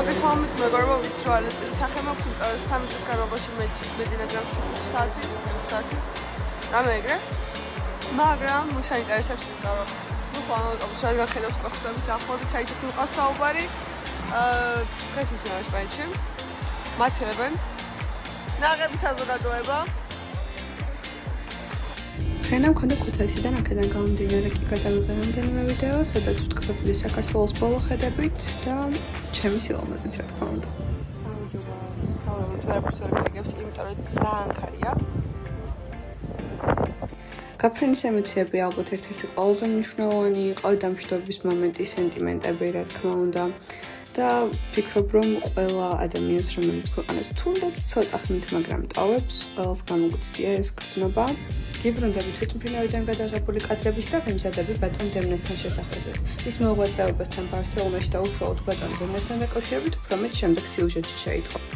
მოგესალმებით მეგობრებო, ვიცი რომ არის სახე მაქვს, იმიტომ რომ 3 წლის განმავლობაში მეძინა ჯამში 5 საათი. რამე ეგრე. მაგრამ მუშაინტერესებს, იმიტომ რომ ხვალ შეიძლება გახედავთ კოხტებით დაახლოებით საერთოდ მიყავს საუბარი. დღეს მივიდა ესპანეთში. მაცელებენ. ნაღების საზოგადოება. ხენა მქონდა ქუთაისიდან აქედან გამომდინარე კი გადავიღე რამდენიმე ვიდეო, სადაც ვთქვი საქართველოს ბოლო ხედებით და ჩემი სილამაზით რა თქმა უნდა. ვერაფერს ვერ გიგებს, იმიტომ რომ ძალიან ქარია. გაფრენის ემოციები ალბათ ერთ-ერთი ყველაზე მნიშვნელოვანი იყო დამშვიდობის მომენტი, სენტიმენტები რა თქმა უნდა. და ვფიქრობ, რომ ყველა ადამიანს, რომელიც ქვეყანას თუნდაც ცოტა ხნით, მაგრამ ტოვებს, ყველას გამოგვცდია ეს გრძნობა. გიბრუნდები თვითმფრინავიდან გადაღებული კადრებით და ვიმზადები ბატონ დემნესთან შესახვედრად. მის მოღვაწეობასთან ბარსელონაში და უშუალოდ ბატონ დემნესთან დაკავშირებით უფრო მეტ შემდეგ სიუჟეტში შეიტყო.